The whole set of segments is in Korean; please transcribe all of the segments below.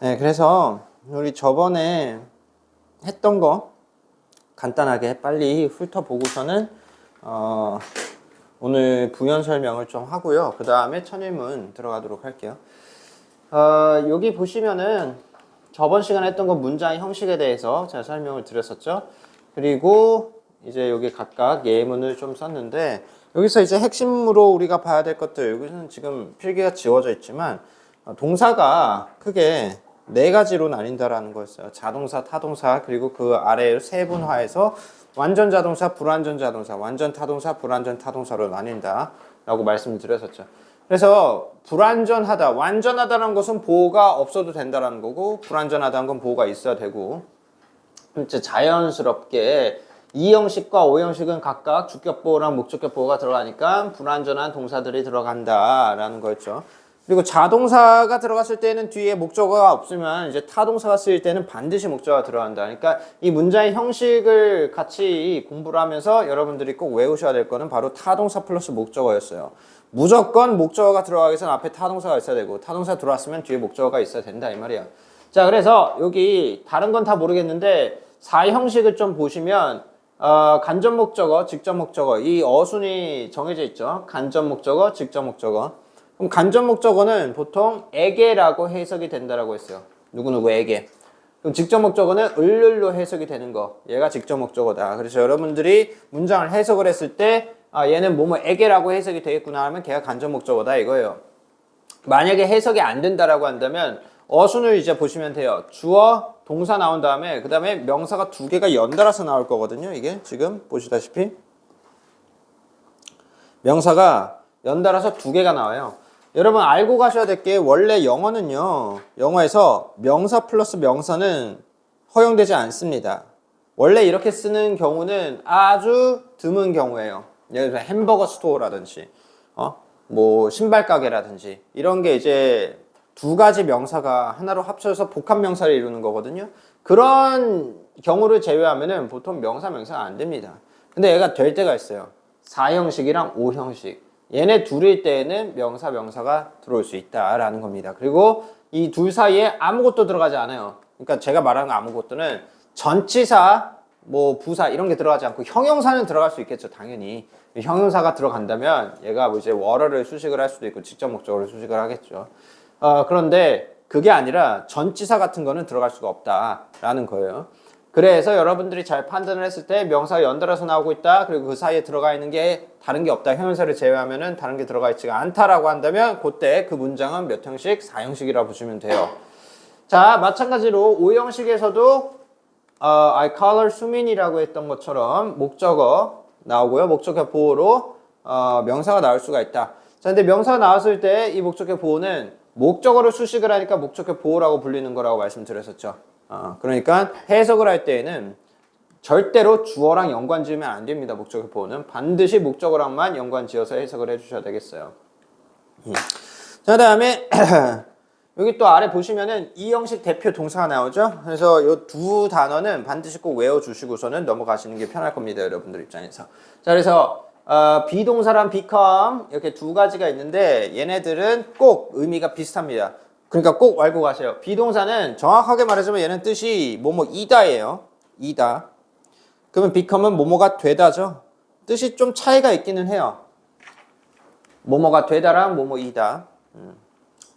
네, 그래서 우리 저번에 했던 거 간단하게 빨리 훑어보고서는 오늘 부연 설명을 좀 하고요. 그 다음에 천일문 들어가도록 할게요. 여기 보시면은 저번 시간에 했던 건 문장의 형식에 대해서 제가 설명을 드렸었죠. 그리고 이제 여기 각각 예문을 좀 썼는데 여기서 이제 핵심으로 우리가 봐야 될 것들, 여기서는 지금 필기가 지워져 있지만 동사가 크게 네 가지로 나뉜다라는 거였어요. 자동사, 타동사, 그리고 그 아래를 세분화해서 완전 자동사, 불완전 자동사, 완전 타동사, 불완전 타동사로 나뉜다 라고 말씀을 드렸었죠. 그래서 불완전하다, 완전하다는 것은 보호가 없어도 된다라는 거고, 불완전하다는 건 보호가 있어야 되고, 이제 자연스럽게 이 형식과 오 형식은 각각 주격보호랑 목적격보호가 들어가니까 불완전한 동사들이 들어간다라는 거였죠. 그리고 자동사가 들어갔을 때는 뒤에 목적어가 없으면 이제 타동사가 쓰일 때는 반드시 목적어가 들어간다. 그러니까 이 문장의 형식을 같이 공부를 하면서 여러분들이 꼭 외우셔야 될 거는 바로 타동사 플러스 목적어였어요. 무조건 목적어가 들어가기 위해서는 앞에 타동사가 있어야 되고, 타동사 들어왔으면 뒤에 목적어가 있어야 된다 이 말이야. 자, 그래서 여기 다른 건 다 모르겠는데 4형식을 좀 보시면 간접 목적어, 직접 목적어, 이 어순이 정해져 있죠. 간접 목적어, 직접 목적어. 그럼 간접 목적어는 보통 에게라고 해석이 된다라고 했어요. 누구누구에게. 그럼 직접 목적어는 을로 해석이 되는 거. 얘가 직접 목적어다. 그래서 여러분들이 문장을 해석을 했을 때 얘는 뭐뭐에게라고 해석이 되겠구나 하면 걔가 간접 목적어다 이거예요. 만약에 해석이 안 된다라고 한다면 어순을 이제 보시면 돼요. 주어, 동사 나온 다음에 그 다음에 명사가 두 개가 연달아서 나올 거거든요. 이게 지금 보시다시피 명사가 연달아서 두 개가 나와요. 여러분 알고 가셔야 될 게 원래 영어는요. 영어에서 명사 플러스 명사는 허용되지 않습니다. 원래 이렇게 쓰는 경우는 아주 드문 경우예요. 예를 들어 햄버거 스토어라든지 뭐 신발 가게라든지 이런 게 이제 두 가지 명사가 하나로 합쳐서 복합 명사를 이루는 거거든요. 그런 경우를 제외하면은 보통 명사 명사가 안 됩니다. 근데 얘가 될 때가 있어요. 4형식이랑 5형식. 얘네 둘일 때에는 명사 명사가 들어올 수 있다라는 겁니다. 그리고 이 둘 사이에 아무것도 들어가지 않아요. 그러니까 제가 말하는 아무것도는 전치사, 뭐 부사 이런 게 들어가지 않고 형용사는 들어갈 수 있겠죠, 당연히. 형용사가 들어간다면 얘가 뭐 이제 월어를 수식을 할 수도 있고 직접 목적어를 수식을 하겠죠. 그런데 그게 아니라 전치사 같은 거는 들어갈 수가 없다라는 거예요. 그래서 여러분들이 잘 판단을 했을 때 명사가 연달아서 나오고 있다. 그리고 그 사이에 들어가 있는 게 다른 게 없다. 형용사를 제외하면은 다른 게 들어가 있지가 않다라고 한다면 그때 그 문장은 몇 형식? 4형식이라고 보시면 돼요. 자, 마찬가지로 5형식에서도 I color 수민이라고 했던 것처럼 목적어 나오고요. 목적어 보호로 명사가 나올 수가 있다. 자, 근데 명사가 나왔을 때 이 목적어 보호는 목적어로 수식을 하니까 목적어 보호라고 불리는 거라고 말씀드렸었죠. 그러니까 해석을 할 때에는 절대로 주어랑 연관 지으면 안 됩니다. 목적어 보호는 반드시 목적어랑만 연관 지어서 해석을 해주셔야 되겠어요. 자, 다음에 여기 또 아래 보시면은 이 형식 대표 동사가 나오죠. 그래서 이 두 단어는 반드시 꼭 외워주시고서는 넘어가시는 게 편할 겁니다, 여러분들 입장에서. 자, 그래서 비동사랑 become 이렇게 두 가지가 있는데 얘네들은 꼭 의미가 비슷합니다. 그러니까 꼭 알고 가세요. 비동사는 정확하게 말하자면 얘는 뜻이 뭐뭐이다예요. 이다. 그러면 become은 뭐뭐가 되다죠. 뜻이 좀 차이가 있기는 해요. 뭐뭐가 되다랑 뭐뭐이다.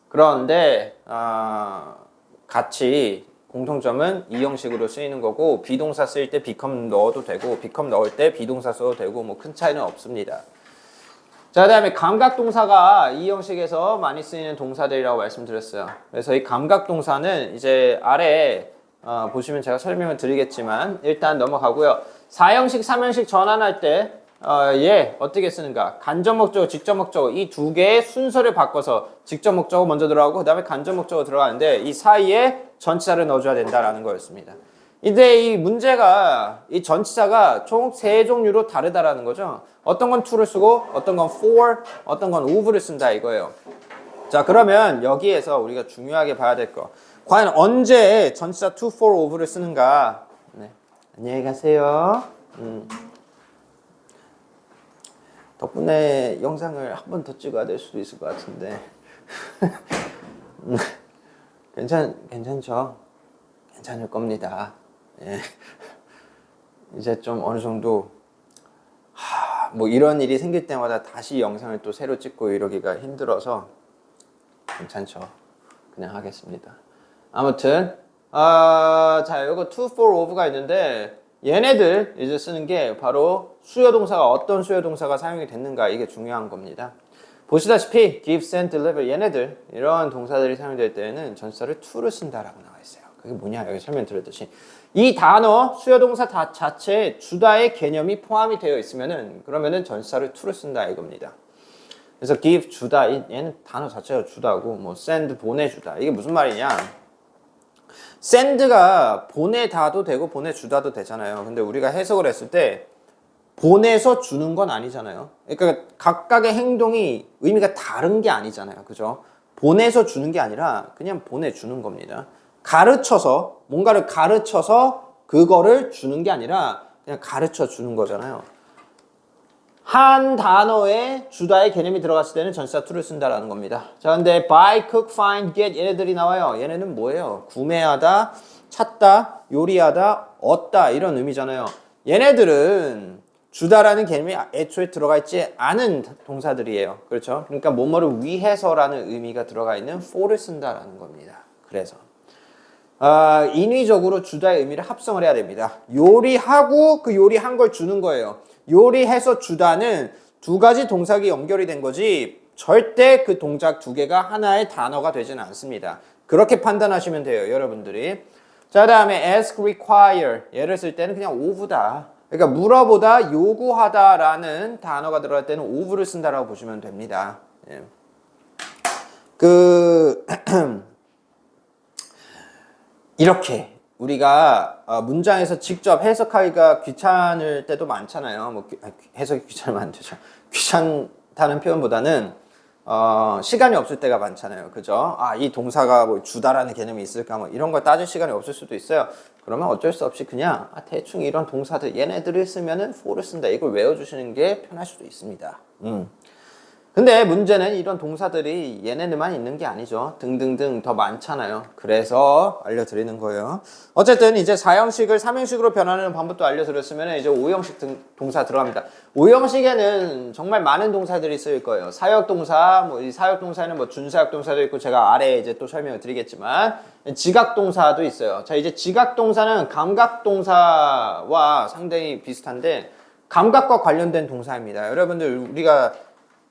그런데 같이 공통점은 이 형식으로 쓰이는 거고 비동사 쓸 때 become 넣어도 되고 become 넣을 때 비동사 써도 되고 뭐 큰 차이는 없습니다. 자, 그 다음에 감각동사가 이 형식에서 많이 쓰이는 동사들이라고 말씀드렸어요. 그래서 이 감각동사는 이제 아래 보시면 제가 설명을 드리겠지만 일단 넘어가고요. 4형식, 3형식 전환할 때 얘 어떻게 쓰는가? 간접 목적어, 직접 목적어 이 두 개의 순서를 바꿔서 직접 목적어 먼저 들어가고 그 다음에 간접 목적어 들어가는데 이 사이에 전치사를 넣어줘야 된다라는 거였습니다. 근데 이 문제가 이 전치사가 총 세 종류로 다르다라는 거죠. 어떤 건 to를 쓰고 어떤 건 for, 어떤 건 of를 쓴다 이거예요. 자, 그러면 여기에서 우리가 중요하게 봐야 될 거. 과연 언제 전치사 to, for, of를 쓰는가? 네. 안녕히 가세요. 덕분에 영상을 한 번 더 찍어야 될 수도 있을 것 같은데. 괜찮죠? 괜찮을 겁니다. 예. 이제 좀 어느 정도 뭐 이런 일이 생길 때마다 다시 영상을 또 새로 찍고 이러기가 힘들어서 괜찮죠. 그냥 하겠습니다. 아무튼 자, 요거 to, for, of가 있는데 얘네들 이제 쓰는 게 바로 수요동사가 어떤 수요동사가 사용이 됐는가 이게 중요한 겁니다. 보시다시피 give, send, deliver 얘네들 이런 동사들이 사용될 때에는 전치사를 to를 쓴다라고 나와 있어요. 그게 뭐냐 여기 설명드렸듯이 이 단어 수요동사 자체에 주다의 개념이 포함이 되어 있으면은 그러면은 전치사를 to를 쓴다 이겁니다. 그래서 give 주다 얘는 단어 자체가 주다고 뭐 send 보내주다 이게 무슨 말이냐? send가 보내다도 되고 보내주다도 되잖아요. 근데 우리가 해석을 했을 때 보내서 주는 건 아니잖아요. 그러니까 각각의 행동이 의미가 다른 게 아니잖아요. 그죠? 보내서 주는 게 아니라 그냥 보내주는 겁니다. 가르쳐서 뭔가를 가르쳐서 그거를 주는 게 아니라 그냥 가르쳐 주는 거잖아요. 한 단어에 주다의 개념이 들어갔을 때는 전치사 to를 쓴다라는 겁니다. 자, 근데 buy, cook, find, get 얘네들이 나와요. 얘네는 뭐예요? 구매하다, 찾다, 요리하다, 얻다 이런 의미잖아요. 얘네들은 주다라는 개념이 애초에 들어가 있지 않은 동사들이에요. 그렇죠? 그러니까 뭐뭐를 위해서라는 의미가 들어가 있는 for를 쓴다라는 겁니다. 그래서 인위적으로 주다의 의미를 합성을 해야 됩니다. 요리하고 그 요리한 걸 주는 거예요. 요리해서 주다는 두 가지 동작이 연결이 된 거지 절대 그 동작 두 개가 하나의 단어가 되지는 않습니다. 그렇게 판단하시면 돼요, 여러분들이. 자, 다음에 ask, require 얘를 쓸 때는 그냥 of다. 그러니까 물어보다, 요구하다라는 단어가 들어갈 때는 of를 쓴다라고 보시면 됩니다. 예. 이렇게 우리가 문장에서 직접 해석하기가 귀찮을 때도 많잖아요. 뭐 해석이 귀찮으면 안 되죠. 귀찮다는 표현보다는 시간이 없을 때가 많잖아요. 그죠? 이 동사가 뭐 주다라는 개념이 있을까 뭐 이런 걸 따질 시간이 없을 수도 있어요. 그러면 어쩔 수 없이 그냥 대충 이런 동사들 얘네들을 쓰면은 for를 쓴다. 이걸 외워주시는 게 편할 수도 있습니다. 근데 문제는 이런 동사들이 얘네들만 있는 게 아니죠. 등등등 더 많잖아요. 그래서 알려드리는 거예요. 어쨌든 이제 4형식을 3형식으로 변화하는 방법도 알려드렸으면 이제 5형식 동사 들어갑니다. 5형식에는 정말 많은 동사들이 쓰일 거예요. 사역동사, 뭐 이 사역동사는 뭐 준사역동사도 있고 제가 아래에 이제 또 설명을 드리겠지만 지각동사도 있어요. 자, 이제 지각동사는 감각동사와 상당히 비슷한데 감각과 관련된 동사입니다. 여러분들 우리가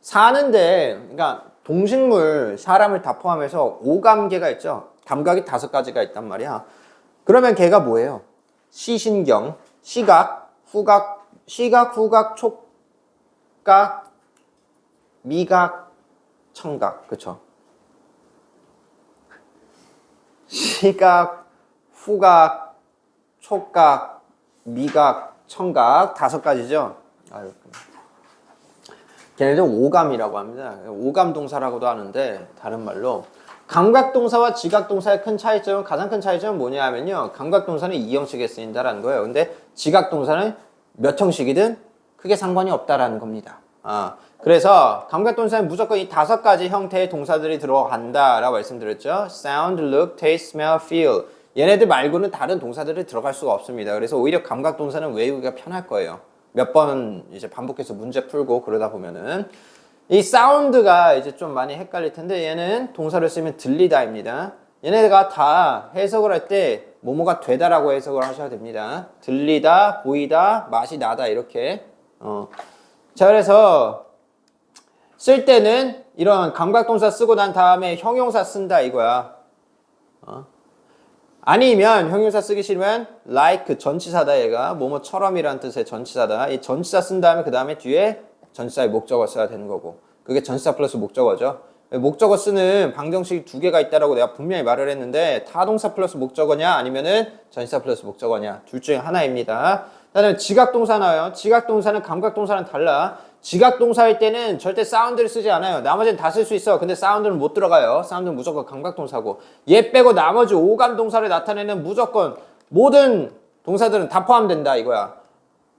사는데, 그러니까 동식물, 사람을 다 포함해서 5감계가 있죠. 감각이 5가지가 있단 말이야. 그러면 걔가 뭐예요? 시신경, 시각, 후각, 촉각, 미각, 청각, 그쵸? 시각, 후각, 촉각, 미각, 청각 5가지죠. 걔네들 오감이라고 합니다. 오감 동사라고도 하는데 다른 말로 감각동사와 지각동사의 큰 차이점은 가장 큰 차이점은 뭐냐 하면요. 감각동사는 2형식에 쓰인다라는 거예요. 근데 지각동사는 몇 형식이든 크게 상관이 없다라는 겁니다. 그래서 감각동사는 무조건 이 5가지 형태의 동사들이 들어간다라고 말씀드렸죠. sound, look, taste, smell, feel 얘네들 말고는 다른 동사들이 들어갈 수가 없습니다. 그래서 오히려 감각동사는 외우기가 편할 거예요. 몇 번 이제 반복해서 문제 풀고 그러다 보면은 이 사운드가 이제 좀 많이 헷갈릴 텐데 얘는 동사를 쓰면 들리다입니다. 얘네가 다 해석을 할 때 뭐뭐가 되다라고 해석을 하셔야 됩니다. 들리다, 보이다, 맛이 나다 이렇게. 자, 그래서 쓸 때는 이런 감각동사 쓰고 난 다음에 형용사 쓴다 이거야. 아니면 형용사 쓰기 싫으면 like 전치사다 얘가 뭐뭐처럼이라는 뜻의 전치사다. 이 전치사 쓴 다음에 그 다음에 뒤에 전치사의 목적어 써야 되는 거고 그게 전치사 플러스 목적어죠. 목적어 쓰는 방정식이 2개가 있다라고 내가 분명히 말을 했는데 타동사 플러스 목적어냐 아니면은 전치사 플러스 목적어냐 둘 중에 하나입니다. 그다음에 지각동사 나와요. 지각동사는 감각동사랑 달라. 지각동사일 때는 절대 사운드를 쓰지 않아요. 나머지는 다 쓸 수 있어. 근데 사운드는 못 들어가요. 사운드는 무조건 감각동사고 얘 빼고 나머지 오감동사를 나타내는 무조건 모든 동사들은 다 포함된다 이거야.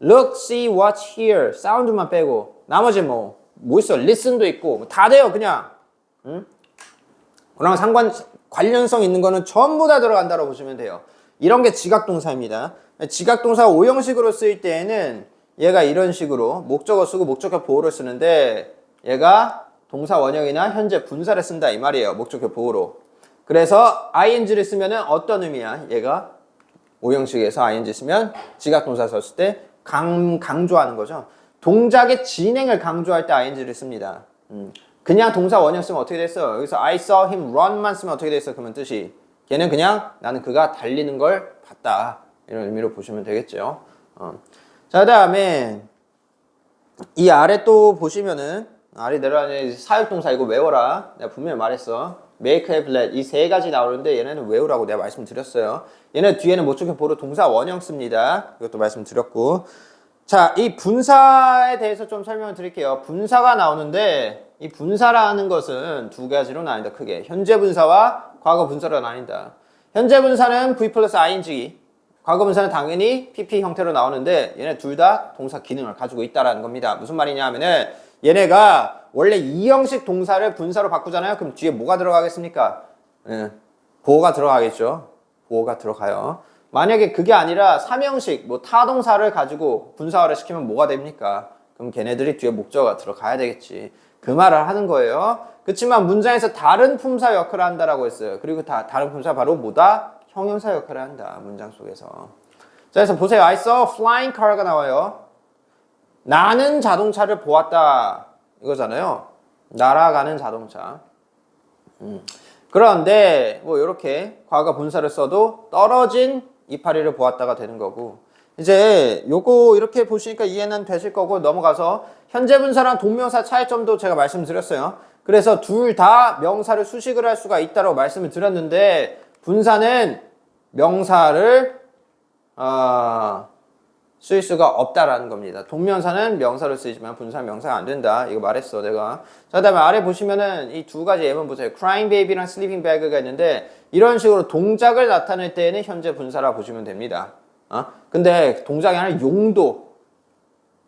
Look, see, watch, hear 사운드만 빼고 나머지 뭐 있어? Listen도 있고 다 돼요 그냥. 응? 그랑 관련성 있는 거는 전부 다 들어간다고 보시면 돼요. 이런 게 지각동사입니다. 지각동사 5형식으로 쓰일 때에는 얘가 이런 식으로 목적어 쓰고 목적어 보호를 쓰는데 얘가 동사 원형이나 현재 분사를 쓴다 이 말이에요. 목적어 보호로. 그래서 ing를 쓰면은 어떤 의미야? 얘가 5형식에서 ing 쓰면 지각동사 썼을 때 강조하는 거죠. 동작의 진행을 강조할 때 ing를 씁니다. 그냥 동사 원형 쓰면 어떻게 됐어? 여기서 I saw him run만 쓰면 어떻게 됐어? 그러면 뜻이 걔는 그냥 나는 그가 달리는 걸 봤다. 이런 의미로 보시면 되겠죠. 자, 그 다음에 이 아래 또 보시면은 아래 내려가는 사역동사 이거 외워라. 내가 분명히 말했어. make, have, let 이 세 가지 나오는데 얘네는 외우라고 내가 말씀드렸어요. 얘네 뒤에는 목적격 보호 동사 원형 씁니다. 이것도 말씀드렸고. 자, 이 분사에 대해서 좀 설명을 드릴게요. 분사가 나오는데 이 분사라는 것은 두 가지로 나뉜다. 크게 현재 분사와 과거 분사로 나뉜다. 현재 분사는 V 플러스 ing, 과거 분사는 당연히 PP 형태로 나오는데 얘네 둘 다 동사 기능을 가지고 있다라는 겁니다. 무슨 말이냐 하면은 얘네가 원래 2형식 동사를 분사로 바꾸잖아요. 그럼 뒤에 뭐가 들어가겠습니까? 보호가 들어가겠죠. 보호가 들어가요. 만약에 그게 아니라 3형식 뭐 타동사를 가지고 분사화를 시키면 뭐가 됩니까? 그럼 걔네들이 뒤에 목적어가 들어가야 되겠지. 그 말을 하는 거예요. 그렇지만 문장에서 다른 품사 역할을 한다라고 했어요. 그리고 다른 품사 바로 뭐다? 형용사 역할을 한다. 문장 속에서. 자, 그래서 보세요. I saw a flying car가 나와요. 나는 자동차를 보았다. 이거잖아요. 날아가는 자동차. 그런데 뭐 이렇게 과거 분사를 써도 떨어진 이파리를 보았다가 되는 거고, 이제 요거 이렇게 보시니까 이해는 되실 거고 넘어가서 현재 분사랑 동명사 차이점도 제가 말씀드렸어요. 그래서 둘 다 명사를 수식을 할 수가 있다고 말씀을 드렸는데 분사는 명사를 쓸 수가 없다라는 겁니다. 동명사는 명사를 쓰이지만 분사는 명사가 안 된다. 이거 말했어 내가. 자, 그다음에 아래 보시면은 이 두 가지 예문 보세요. crying baby랑 sleeping bag가 있는데 이런 식으로 동작을 나타낼 때에는 현재 분사라 보시면 됩니다. 근데 동작이 아니라 용도,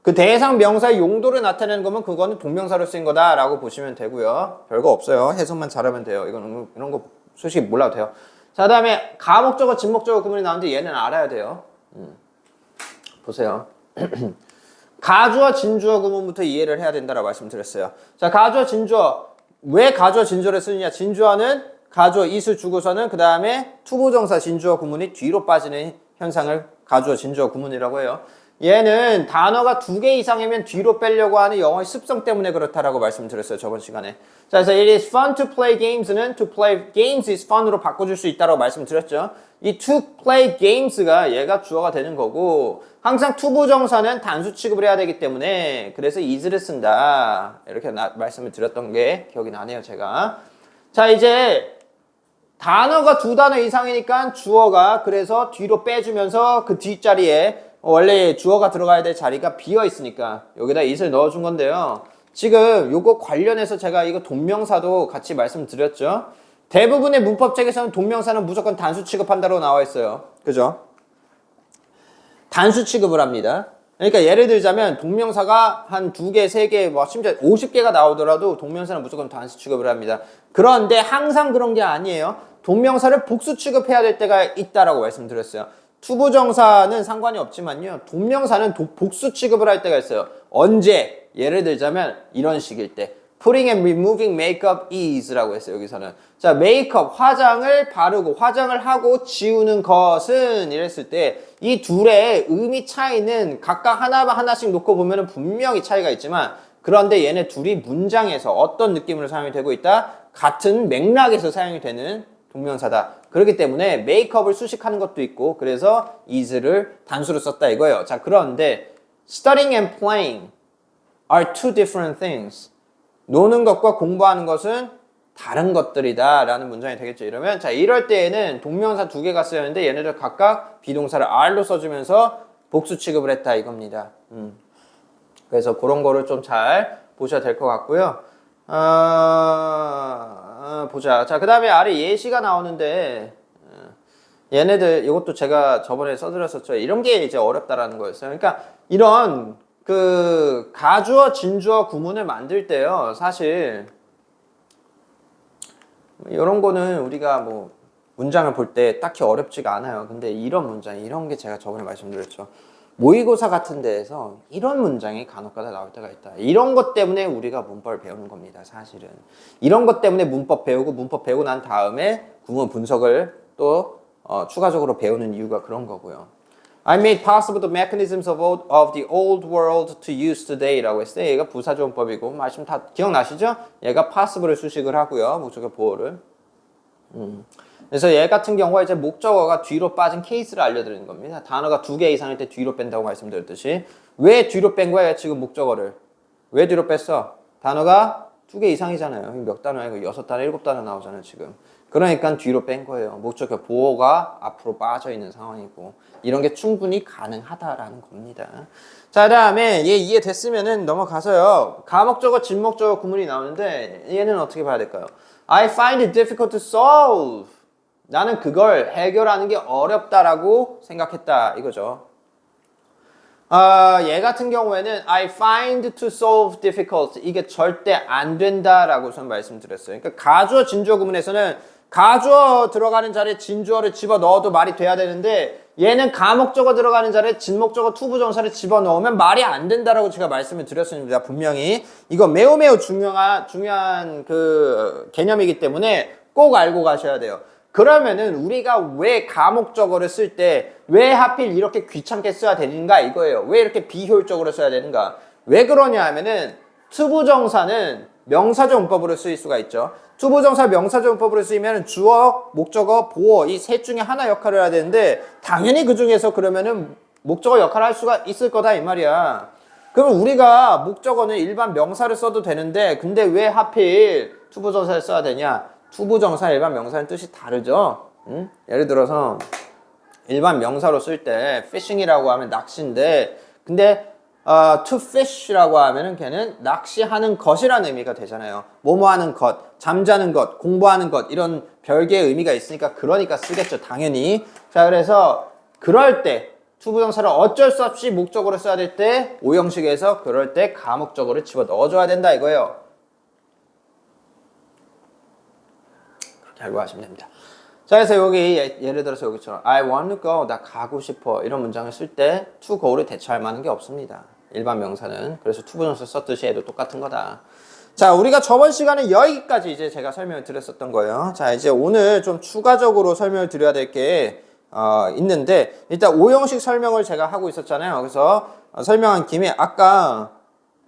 그 대상 명사의 용도를 나타내는 거면 그거는 동명사로 쓰인 거다라고 보시면 되고요. 별거 없어요. 해석만 잘하면 돼요. 이런 거 솔직히 몰라도 돼요. 자, 그다음에 가목적어, 진목적어 구문이 나오는데 얘는 알아야 돼요. 보세요. 가주어, 진주어 구문부터 이해를 해야 된다라고 말씀드렸어요. 자, 가주어, 진주어. 왜 가주어, 진주어를 쓰느냐? 진주어는 가주어, 이수, 주고서는 그 다음에 투부정사, 진주어 구문이 뒤로 빠지는 현상을 가주어, 진주어 구문이라고 해요. 얘는 단어가 2개 이상이면 뒤로 빼려고 하는 영어의 습성 때문에 그렇다라고 말씀드렸어요. 저번 시간에. 자, 그래서 it is fun to play games는 to play games is fun으로 바꿔줄 수 있다고 말씀드렸죠. 이 to play games가 얘가 주어가 되는 거고 항상 투부정사는 단수 취급을 해야 되기 때문에 그래서 is를 쓴다. 이렇게 말씀을 드렸던 게 기억이 나네요, 제가. 자, 이제 단어가 2단어 이상이니까 주어가 그래서 뒤로 빼주면서 그 뒷자리에 원래 주어가 들어가야 될 자리가 비어 있으니까 여기다 it을 넣어준 건데요. 지금 요거 관련해서 제가 이거 동명사도 같이 말씀드렸죠. 대부분의 문법책에서는 동명사는 무조건 단수 취급한다고 나와 있어요. 그죠? 단수 취급을 합니다. 그러니까 예를 들자면 동명사가 한 2개, 3개, 뭐 심지어 50개가 나오더라도 동명사는 무조건 단수 취급을 합니다. 그런데 항상 그런 게 아니에요. 동명사를 복수 취급해야 될 때가 있다라고 말씀드렸어요. 투부정사는 상관이 없지만요. 동명사는 복수 취급을 할 때가 있어요. 언제? 예를 들자면 이런 식일 때. Putting and removing makeup is라고 했어요. 여기서는. 자, 메이크업, 화장을 바르고 화장을 하고 지우는 것은 이랬을 때 이 둘의 의미 차이는 각각 하나씩 놓고 보면 분명히 차이가 있지만 그런데 얘네 둘이 문장에서 어떤 느낌으로 사용이 되고 있다? 같은 맥락에서 사용이 되는 동명사다. 그렇기 때문에 메이크업을 수식하는 것도 있고 그래서 is를 단수로 썼다 이거예요. 자, 그런데 studying and playing are two different things. 노는 것과 공부하는 것은 다른 것들이다 라는 문장이 되겠죠. 이러면 자, 이럴 때에는 동명사 2개가 쓰였는데 얘네들 각각 비동사를 R로 써주면서 복수 취급을 했다 이겁니다. 그래서 그런 거를 좀 잘 보셔야 될 것 같고요. 보자. 자, 그 다음에 아래 예시가 나오는데 얘네들 이것도 제가 저번에 써드렸었죠. 이런 게 이제 어렵다라는 거였어요. 그러니까 이런 그 가주어, 진주어 구문을 만들 때요. 사실 이런 거는 우리가 뭐 문장을 볼 때 딱히 어렵지가 않아요. 근데 이런 문장, 이런 게 제가 저번에 말씀드렸죠. 모의고사 같은 데에서 이런 문장이 간혹가다 나올 때가 있다. 이런 것 때문에 우리가 문법을 배우는 겁니다. 사실은. 이런 것 때문에 문법 배우고 문법 배우고 난 다음에 구문 분석을 또 추가적으로 배우는 이유가 그런 거고요. I made possible the mechanisms of the old world to use today라고 했어요. 얘가 부사조원법이고 말씀 다 기억나시죠? 얘가 possible을 수식을 하고요. 목적어 보호를. 그래서 얘 같은 경우가 이제 목적어가 뒤로 빠진 케이스를 알려드리는 겁니다. 단어가 2개 이상일 때 뒤로 뺀다고 말씀드렸듯이 왜 뒤로 뺀 거야 지금 목적어를? 왜 뒤로 뺐어? 단어가 2개 이상이잖아요. 몇 단어야? 6단어, 7단어 나오잖아요 지금. 그러니까 뒤로 뺀 거예요. 목적어 보호가 앞으로 빠져 있는 상황이고 이런 게 충분히 가능하다라는 겁니다. 자, 다음에 얘 이해됐으면은 넘어가서요. 가목적어, 진목적어 구문이 나오는데 얘는 어떻게 봐야 될까요? I find it difficult to solve. 나는 그걸 해결하는 게 어렵다라고 생각했다 이거죠. 얘 같은 경우에는 I find to solve difficult 이게 절대 안 된다라고 저는 말씀드렸어요. 그러니까 가주어 진주어 구문에서는 가주어 들어가는 자리에 진주어를 집어 넣어도 말이 돼야 되는데 얘는 가목적어 들어가는 자리에 진목적어 투부정사를 집어 넣으면 말이 안 된다라고 제가 말씀을 드렸습니다. 분명히 이거 매우 중요한 그 개념이기 때문에 꼭 알고 가셔야 돼요. 그러면은 우리가 왜 가목적어를 쓸 때 왜 하필 이렇게 귀찮게 써야 되는가 이거예요. 왜 이렇게 비효율적으로 써야 되는가? 왜 그러냐 하면은 투부정사는 명사적 문법으로 쓰일 수가 있죠. 투부정사 명사적 문법으로 쓰이면 주어, 목적어, 보어 이 셋 중에 하나 역할을 해야 되는데 당연히 그 중에서 그러면은 목적어 역할을 할 수가 있을 거다 이 말이야. 그럼 우리가 목적어는 일반 명사를 써도 되는데 근데 왜 하필 투부정사를 써야 되냐? 투부정사 일반 명사는 뜻이 다르죠. 예를 들어서 일반 명사로 쓸 때 fishing이라고 하면 낚시인데 근데 to fish라고 하면은 걔는 낚시하는 것이라는 의미가 되잖아요. 뭐뭐 하는 것, 잠자는 것, 공부하는 것 이런 별개의 의미가 있으니까 그러니까 쓰겠죠. 당연히. 자, 그래서 그럴 때 투부정사를 어쩔 수 없이 목적으로 써야 될 때 오형식에서 그럴 때 가목적어를 집어 넣어줘야 된다 이거예요. 그렇게 알고 하시면 됩니다. 자, 그래서 여기 예를 들어서 여기처럼 I want to go, 나 가고 싶어 이런 문장을 쓸 때 to go를 대처할 만한 게 없습니다. 일반 명사는. 그래서 투부정사 썼듯이 해도 똑같은 거다. 자, 우리가 저번 시간에 여기까지 이제 제가 설명을 드렸었던 거예요. 자, 이제 오늘 좀 추가적으로 설명을 드려야 될 게 있는데 일단 오형식 설명을 제가 하고 있었잖아요. 그래서 설명한 김에 아까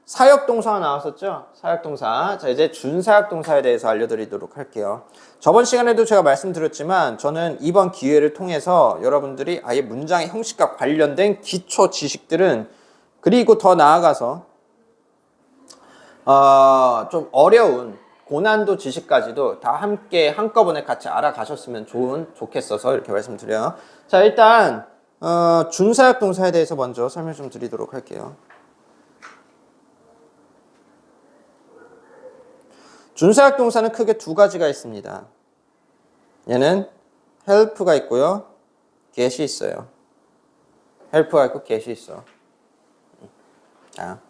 사역동사가 나왔었죠? 사역동사. 자, 이제 준사역동사에 대해서 알려드리도록 할게요. 저번 시간에도 제가 말씀드렸지만 저는 이번 기회를 통해서 여러분들이 아예 문장의 형식과 관련된 기초 지식들은 그리고 더 나아가서 좀 어려운 고난도 지식까지도 다 함께 한꺼번에 같이 알아가셨으면 좋겠어서 이렇게 말씀드려요. 자, 일단 준사역동사에 대해서 먼저 설명 좀 드리도록 할게요. 준사역 동사는 크게 두 가지가 있습니다. 얘는 help가 있고요. get이 있어요. help가 있고 get이 있어. 자,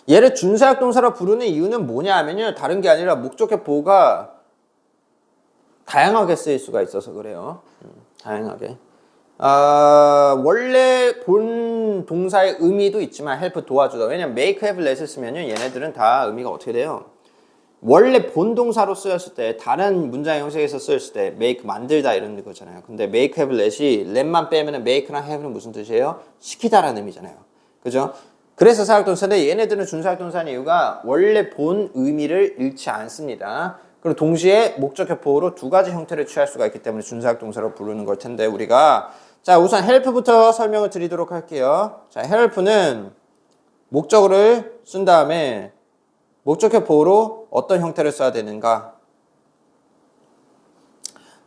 얘를 준사역 동사로 부르는 이유는 뭐냐 하면요. 다른 게 아니라 목적격 보호가 다양하게 쓰일 수가 있어서 그래요. 다양하게. 원래 본 동사의 의미도 있지만 help 도와주다. 왜냐면 make, have, let을 쓰면요. 얘네들은 다 의미가 어떻게 돼요? 원래 본동사로 쓰였을 때 다른 문장 형식에서 쓰였을 때 make 만들다 이런 거잖아요. 근데 make, have, let이 let만 빼면 make랑 have는 무슨 뜻이에요? 시키다라는 의미잖아요. 그죠? 그래서 사역동사인데 얘네들은 준사역동사인 이유가 원래 본 의미를 잃지 않습니다. 그리고 동시에 목적격 보호로 두 가지 형태를 취할 수가 있기 때문에 준사역동사로 부르는 걸 텐데 우리가 자 우선 help부터 설명을 드리도록 할게요. 자 help는 목적어를 쓴 다음에 목적격 보호로 어떤 형태를 써야 되는가?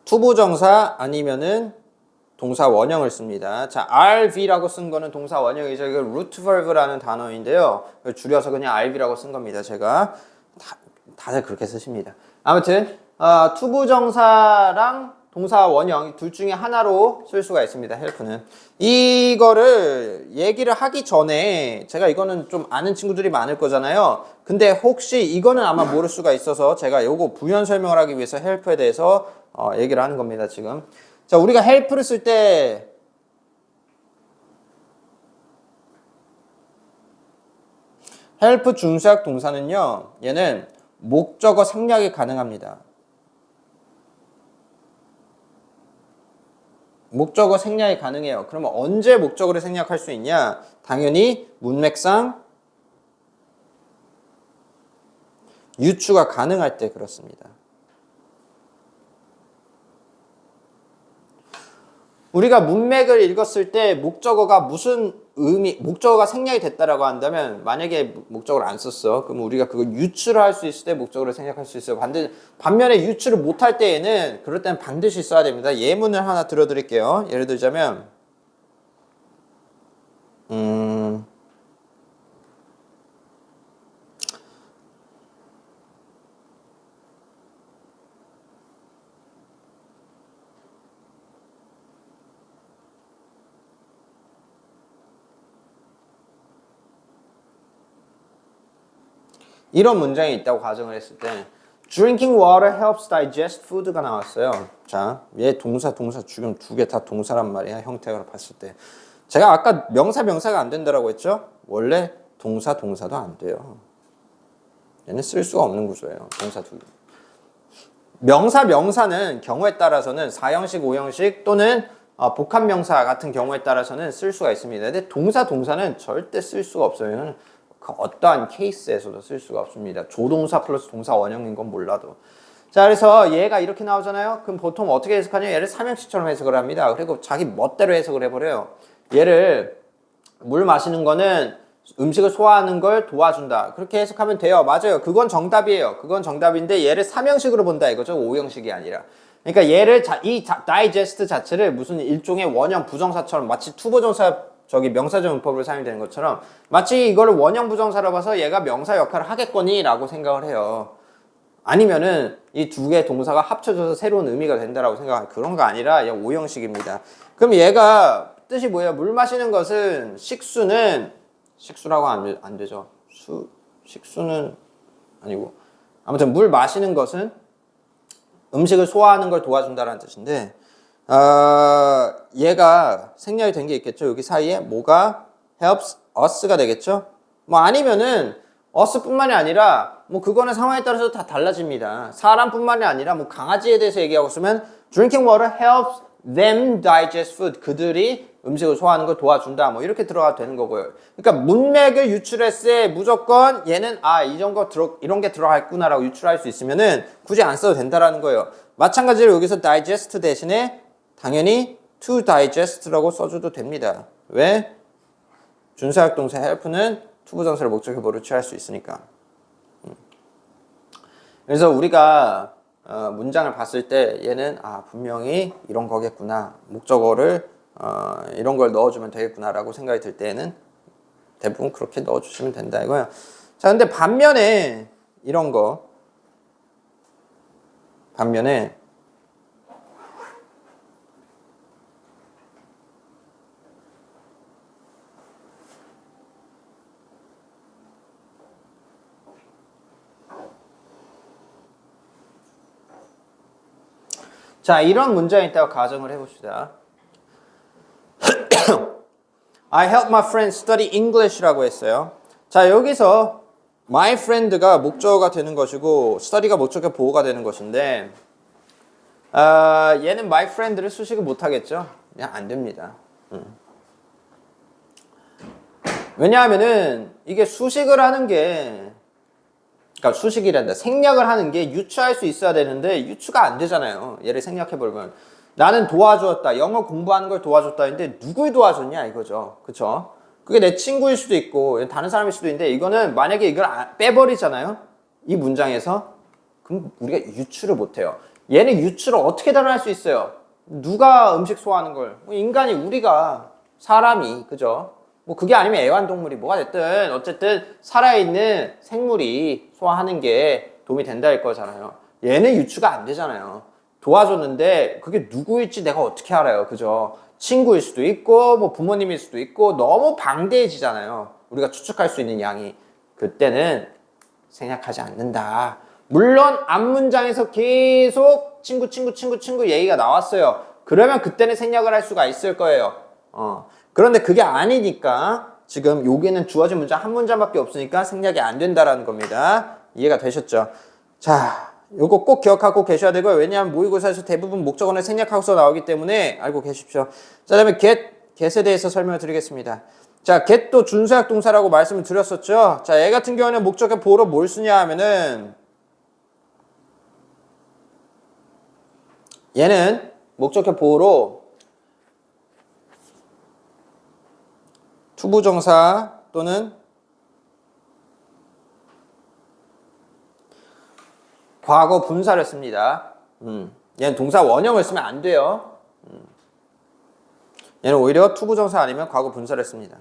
투부정사 아니면은 동사 원형을 씁니다. 자, RV라고 쓴 거는 동사 원형이죠. 이거 root verb라는 단어인데요. 줄여서 그냥 RV라고 쓴 겁니다. 제가 다들 그렇게 쓰십니다. 아무튼 투부정사랑 동사 원형 둘 중에 하나로 쓸 수가 있습니다. help는. 이거를 얘기를 하기 전에 제가 이거는 좀 아는 친구들이 많을 거잖아요. 근데 혹시 이거는 아마 모를 수가 있어서 제가 요거 부연 설명을 하기 위해서 help에 대해서 얘기를 하는 겁니다. 지금. 자, 우리가 help를 쓸 때 help 준수약 동사는요. 얘는 목적어 생략이 가능합니다. 목적어 생략이 가능해요. 그러면 언제 목적어를 생략할 수 있냐? 당연히 문맥상 유추가 가능할 때 그렇습니다. 우리가 문맥을 읽었을 때 목적어가 무슨 목적어가 생략이 됐다라고 한다면 만약에 목적어를 안 썼어. 그럼 우리가 그걸 유추를 할 수 있을 때 목적어를 생략할 수 있어요. 반면에 유추를 못할 때에는 그럴 때는 반드시 써야 됩니다. 예문을 하나 들어드릴게요. 예를 들자면 이런 문장이 있다고 가정을 했을 때 Drinking water helps digest food가 나왔어요. 자, 얘 동사 지금 두 개 다 동사란 말이야. 형태로 봤을 때. 제가 아까 명사가 안 된다라고 했죠? 원래 동사도 안 돼요. 얘는 쓸 수가 없는 구조예요. 동사 두 개. 명사는 경우에 따라서는 4형식, 5형식 또는 복합명사 같은 경우에 따라서는 쓸 수가 있습니다. 근데 동사는 절대 쓸 수가 없어요. 얘는 그 어떠한 케이스에서도 쓸 수가 없습니다. 조동사 플러스 동사 원형인 건 몰라도. 자, 그래서 얘가 이렇게 나오잖아요. 그럼 보통 어떻게 해석하냐? 얘를 삼형식처럼 해석을 합니다. 그리고 자기 멋대로 해석을 해버려요. 얘를 물 마시는 거는 음식을 소화하는 걸 도와준다. 그렇게 해석하면 돼요. 맞아요. 그건 정답이에요. 그건 정답인데 얘를 삼형식으로 본다 이거죠. 오형식이 아니라. 그러니까 얘를 digest 자체를 무슨 일종의 원형 부정사처럼 마치 투부정사 명사적 문법으로 사용이 되는 것처럼 마치 이거를 원형 부정사로 봐서 얘가 명사 역할을 하겠거니 라고 생각을 해요. 아니면은 이 두 개의 동사가 합쳐져서 새로운 의미가 된다라고 생각하는 그런 거 아니라 얘 오형식입니다. 그럼 얘가 뜻이 뭐예요? 물 마시는 것은 식수라고 안 되죠. 식수는 아니고 아무튼 물 마시는 것은 음식을 소화하는 걸 도와준다라는 뜻인데 얘가 생략이 된 게 있겠죠. 여기 사이에 뭐가 helps us가 되겠죠. 뭐 아니면은 us뿐만이 아니라 뭐 그거는 상황에 따라서 다 달라집니다. 사람뿐만이 아니라 뭐 강아지에 대해서 얘기하고 있으면 drinking water helps them digest food. 그들이 음식을 소화하는 걸 도와준다. 뭐 이렇게 들어가도 되는 거고요. 그러니까 문맥을 유출했을 때 무조건 얘는 이런 게 들어갔구나라고 유출할 수 있으면은 굳이 안 써도 된다라는 거예요. 마찬가지로 여기서 digest 대신에 당연히 to digest라고 써줘도 됩니다. 왜? 준사역 동사 help는 투부정사를 목적어로 취할 수 있으니까. 그래서 우리가 문장을 봤을 때 얘는 분명히 이런 거겠구나. 목적어를 이런 걸 넣어주면 되겠구나라고 생각이 들 때에는 대부분 그렇게 넣어주시면 된다 이거예요. 자, 근데 반면에 이런 거 자, 이런 문장이 있다고 가정을 해봅시다. I help my friend study English라고 했어요. 자, 여기서 my friend가 목적어가 되는 것이고 study가 목적어 보호가 되는 것인데 얘는 my friend를 수식을 못하겠죠? 그냥 안 됩니다. 왜냐하면은 이게 수식을 하는 게 그러니까 수식이란다. 생략을 하는 게 유추할 수 있어야 되는데 유추가 안 되잖아요. 얘를 생략해보면 나는 도와주었다. 영어 공부하는 걸 도와줬다. 근데 누굴 도와줬냐 이거죠. 그쵸? 그게 내 친구일 수도 있고 다른 사람일 수도 있는데 이거는 만약에 이걸 빼버리잖아요. 이 문장에서 그럼 우리가 유추를 못해요. 얘는 유추를 어떻게 단언할 수 있어요? 누가 음식 소화하는 걸? 인간이 우리가 사람이 그죠? 뭐 그게 아니면 애완동물이 뭐가 됐든 어쨌든 살아있는 생물이 소화하는 게 도움이 된다일 거잖아요. 얘는 유추가 안 되잖아요. 도와줬는데 그게 누구일지 내가 어떻게 알아요? 그죠? 친구일 수도 있고 뭐 부모님일 수도 있고 너무 방대해지잖아요. 우리가 추측할 수 있는 양이. 그때는 생략하지 않는다. 물론 앞문장에서 계속 친구 얘기가 나왔어요. 그러면 그때는 생략을 할 수가 있을 거예요. 그런데 그게 아니니까 지금 여기는 주어진 문장 한 문장밖에 없으니까 생략이 안 된다라는 겁니다. 이해가 되셨죠? 자, 요거 꼭 기억하고 계셔야 되고요. 왜냐하면 모의고사에서 대부분 목적어는 생략하고서 나오기 때문에 알고 계십시오. 자, 다음에 get에 대해서 설명을 드리겠습니다. 자, get도 준수약 동사라고 말씀을 드렸었죠. 자, 얘 같은 경우는 목적어 보호로 뭘 쓰냐 하면은 얘는 목적어 보호로 투부정사 또는 과거 분사를 씁니다. 얘는 동사 원형을 쓰면 안 돼요. 얘는 오히려 투부정사 아니면 과거 분사를 씁니다.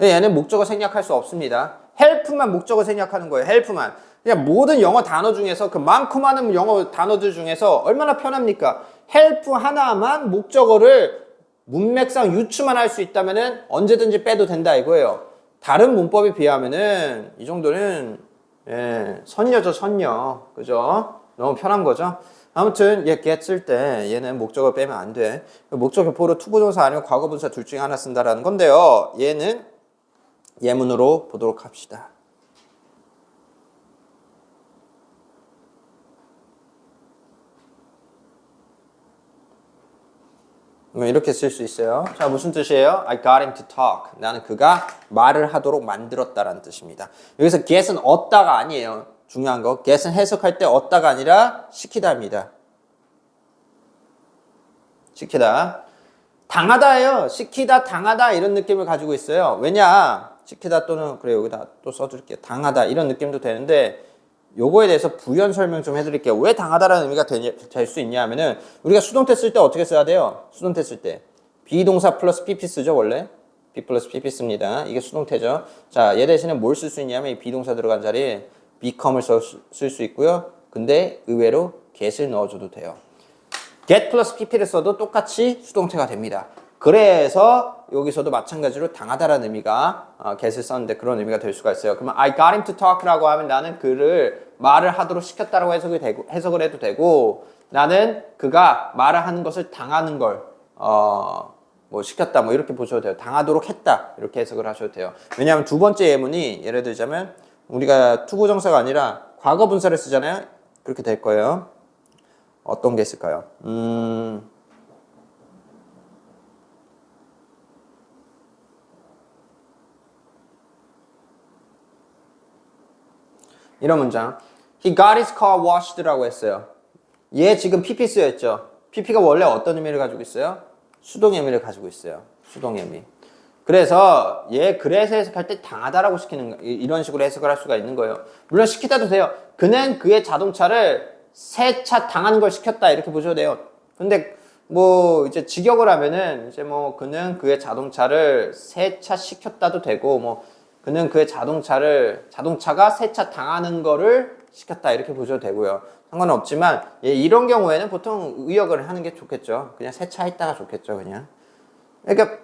얘는 목적어 생략할 수 없습니다. help만 목적어 생략하는 거예요. help만. 그냥 모든 영어 단어 중에서 그 많고 많은 영어 단어들 중에서 얼마나 편합니까? help 하나만 목적어를 문맥상 유추만 할 수 있다면은 언제든지 빼도 된다 이거예요. 다른 문법에 비하면은 이 정도는 선녀죠, 선녀. 그죠? 너무 편한 거죠? 아무튼 얘 get 쓸 때 얘는 목적어 빼면 안 돼. 목적어 보로 투부정사 아니면 과거분사 둘 중에 하나 쓴다라는 건데요. 얘는 예문으로 보도록 합시다. 이렇게 쓸 수 있어요. 자, 무슨 뜻이에요? I got him to talk. 나는 그가 말을 하도록 만들었다라는 뜻입니다. 여기서 get은 얻다가 아니에요. 중요한 거. get은 해석할 때 얻다가 아니라 시키다입니다. 시키다. 당하다예요. 시키다, 당하다 이런 느낌을 가지고 있어요. 왜냐? 시키다 또는 그래 여기다 또 써줄게요. 당하다 이런 느낌도 되는데 요거에 대해서 부연 설명 좀 해드릴게요. 왜 당하다라는 의미가 될 수 있냐 하면은 우리가 수동태 쓸 때 어떻게 써야 돼요? 수동태 쓸 때 비동사 플러스 PP 쓰죠 원래? B 플러스 PP 씁니다. 이게 수동태죠. 자, 얘 대신에 뭘 쓸 수 있냐면 이 비동사 들어간 자리에 become을 쓸 수 있고요. 근데 의외로 get을 넣어줘도 돼요. get 플러스 pp를 써도 똑같이 수동태가 됩니다. 그래서 여기서도 마찬가지로 당하다라는 의미가 get을 썼는데 그런 의미가 될 수가 있어요. 그러면 I got him to talk라고 하면 나는 그를 말을 하도록 시켰다라고 해석을 해도 되고 나는 그가 말을 하는 것을 당하는 걸 뭐 시켰다 뭐 이렇게 보셔도 돼요. 당하도록 했다 이렇게 해석을 하셔도 돼요. 왜냐하면 두 번째 예문이 예를 들자면 우리가 투부정사가 아니라 과거 분사를 쓰잖아요. 그렇게 될 거예요. 어떤 게 있을까요? 이런 문장. He got his car washed라고 했어요. 얘 지금 PP 쓰여있죠. PP가 원래 어떤 의미를 가지고 있어요? 수동 의미를 가지고 있어요. 수동 의미. 그래서 얘 그래서 해석할 때 당하다라고 시키는 이런 식으로 해석을 할 수가 있는 거예요. 물론 시키다도 돼요. 그는 그의 자동차를 세차 당하는 걸 시켰다 이렇게 보셔도 돼요. 근데 뭐 이제 직역을 하면은 이제 뭐 그는 그의 자동차를 세차 시켰다도 되고 뭐 그는 그의 자동차가 세차 당하는 거를 시켰다 이렇게 보셔도 되고요. 상관은 없지만 이런 경우에는 보통 의역을 하는 게 좋겠죠. 그냥 세차했다가 좋겠죠, 그냥. 그러니까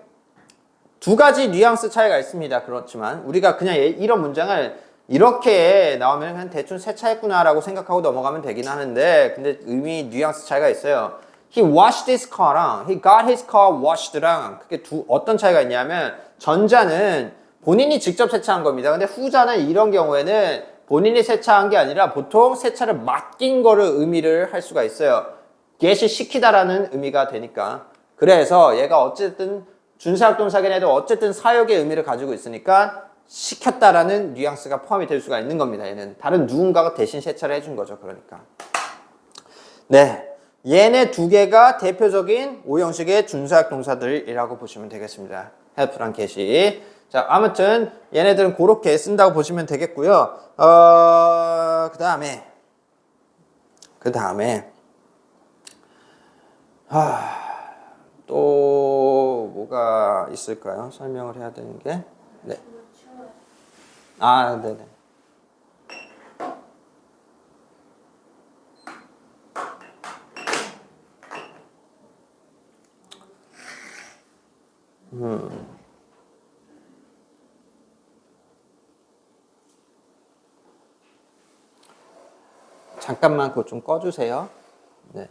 두 가지 뉘앙스 차이가 있습니다. 그렇지만 우리가 그냥 이런 문장을 이렇게 나오면 그냥 대충 세차했구나라고 생각하고 넘어가면 되긴 하는데 근데 의미 뉘앙스 차이가 있어요. He washed his car랑 he got his car washed랑 그게 어떤 차이가 있냐면 전자는 본인이 직접 세차한 겁니다. 근데 후자는 이런 경우에는 본인이 세차한 게 아니라 보통 세차를 맡긴 거를 의미를 할 수가 있어요. get이 시키다라는 의미가 되니까. 그래서 얘가 어쨌든 준사역 동사긴 해도 어쨌든 사역의 의미를 가지고 있으니까 시켰다라는 뉘앙스가 포함이 될 수가 있는 겁니다. 얘는 다른 누군가가 대신 세차를 해준 거죠. 그러니까. 네. 얘네 두 개가 대표적인 오형식의 준사역 동사들이라고 보시면 되겠습니다. help랑 get이. 자, 아무튼 얘네들은 그렇게 쓴다고 보시면 되겠고요. 그 다음에 또 뭐가 있을까요? 설명을 해야 되는 게. 네. 네네. 잠깐만 그거 좀 꺼주세요. 네.